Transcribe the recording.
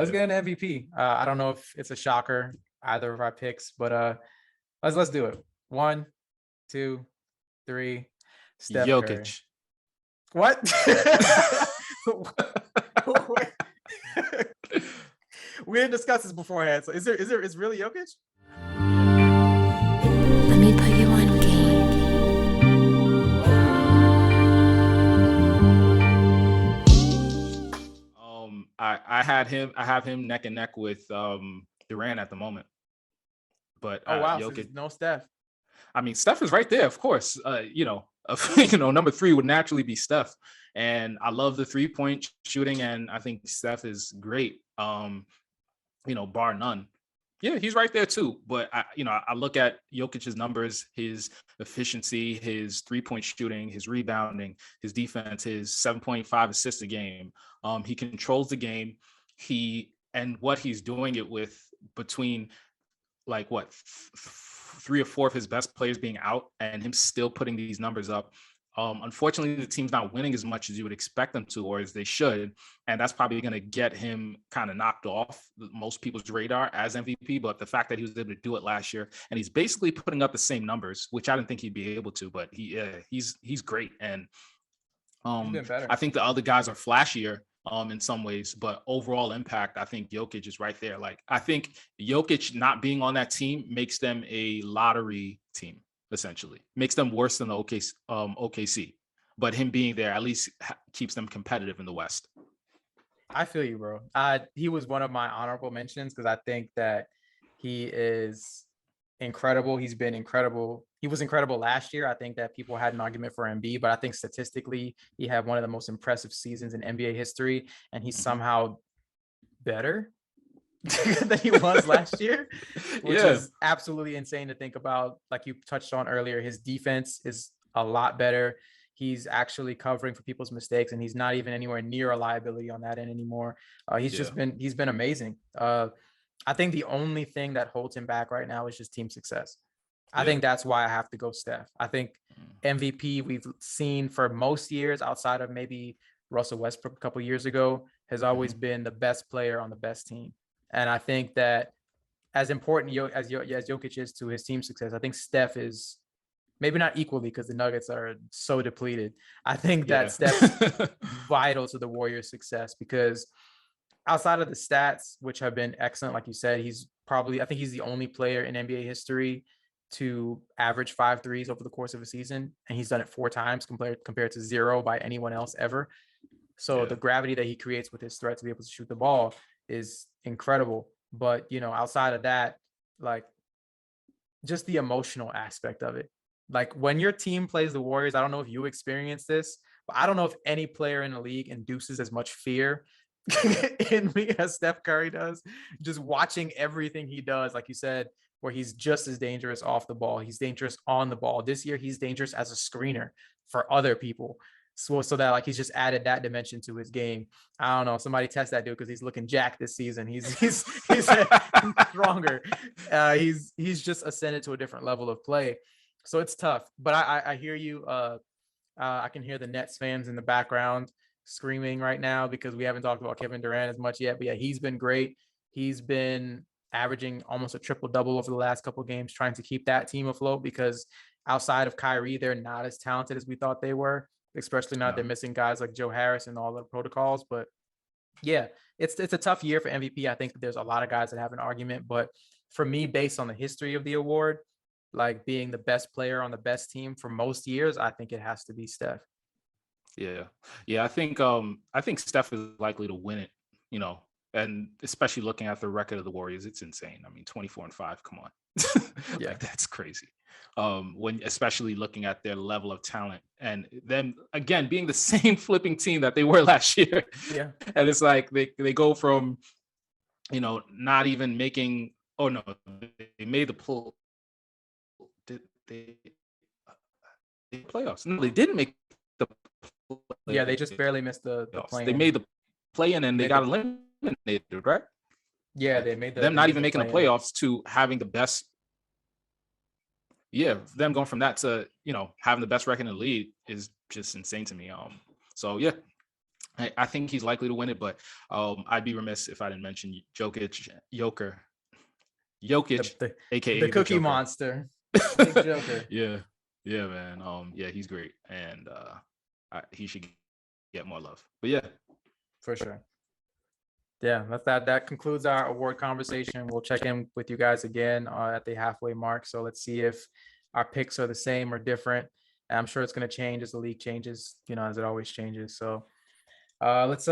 Let's get an MVP. I don't know if it's a shocker, either of our picks, but let's do it. 1, 2, 3. Steph Curry. Jokic. What? We didn't discuss this beforehand. So is really Jokic? Let me put you on game. I have him neck and neck with Durant at the moment. But oh wow, Jokic, so no Steph. I mean, Steph is right there, of course. Number 3 would naturally be Steph. And I love the 3-point shooting, and I think Steph is great. Bar none. Yeah, he's right there too. But I look at Jokic's numbers, his efficiency, his 3-point shooting, his rebounding, his defense, his 7.5 assists a game. He controls the game. And what he's doing it with between 3 or 4 of his best players being out and him still putting these numbers up. Unfortunately, the team's not winning as much as you would expect them to, or as they should. And that's probably going to get him kind of knocked off most people's radar as MVP. But the fact that he was able to do it last year, and he's basically putting up the same numbers, which I didn't think he'd be able to, but he's great. And I think the other guys are flashier in some ways, but overall impact, I think Jokic is right there. I think Jokic not being on that team makes them a lottery team, essentially. Makes them worse than the OKC. But him being there at least keeps them competitive in the West. I feel you, bro. He was one of my honorable mentions because I think that he is incredible. He's been incredible. He was incredible last year. I think that people had an argument for Embiid, but I think statistically he had one of the most impressive seasons in NBA history, and he's somehow better than he was last year, which is absolutely insane to think about. Like you touched on earlier, his defense is a lot better. He's actually covering for people's mistakes, and he's not even anywhere near a liability on that end anymore. He's been amazing. I think the only thing that holds him back right now is just team success. I think that's why I have to go Steph. I think MVP we've seen for most years, outside of maybe Russell Westbrook a couple years ago, has always been the best player on the best team. And I think that as important as Jokic is to his team success, I think Steph is maybe not equally, because the Nuggets are so depleted. I think that Steph's vital to the Warriors' success, because outside of the stats, which have been excellent, like you said, I think he's the only player in NBA history to average 5 threes over the course of a season. And he's done it 4 times compared to 0 by anyone else ever. So the gravity that he creates with his threat to be able to shoot the ball is incredible. But, outside of that, just the emotional aspect of it. Like when your team plays the Warriors, I don't know if you experience this, but I don't know if any player in the league induces as much fear in me as Steph Curry does. Just watching everything he does, like you said, where he's just as dangerous off the ball. He's dangerous on the ball. This year, he's dangerous as a screener for other people. So that he's just added that dimension to his game. I don't know. Somebody test that dude, because he's looking jacked this season. He's stronger. He's just ascended to a different level of play. So it's tough. But I hear you. I can hear the Nets fans in the background screaming right now, because we haven't talked about Kevin Durant as much yet. But yeah, he's been great. He's been averaging almost a triple-double over the last couple of games, trying to keep that team afloat, because outside of Kyrie, they're not as talented as we thought they were, especially now they're missing guys like Joe Harris and all the protocols. But yeah, it's a tough year for MVP. I think that there's a lot of guys that have an argument, but for me, based on the history of the award, like being the best player on the best team for most years, I think it has to be Steph. Yeah. I think Steph is likely to win it, and especially looking at the record of the Warriors, it's insane. I mean, 24-5, come on. That's crazy. When especially looking at their level of talent, and them again being the same flipping team that they were last year. Yeah. And it's like they go from, not even making, they made the pull. Did they playoffs? No, they didn't make the play. Yeah, they just barely missed the play. They made the play-in and they got eliminated, right? Yeah, they made them not even making the playoffs to having the best. Yeah, them going from that to having the best record in the league is just insane to me. So yeah, I think he's likely to win it, but I'd be remiss if I didn't mention Jokic, The aka the Cookie Joker. Monster, Big Joker. Yeah, man. Yeah, he's great, and he should get more love. But yeah, For sure. Yeah, that concludes our award conversation. We'll check in with you guys again at the halfway mark. So let's see if our picks are the same or different. And I'm sure it's going to change as the league changes, as it always changes. So let's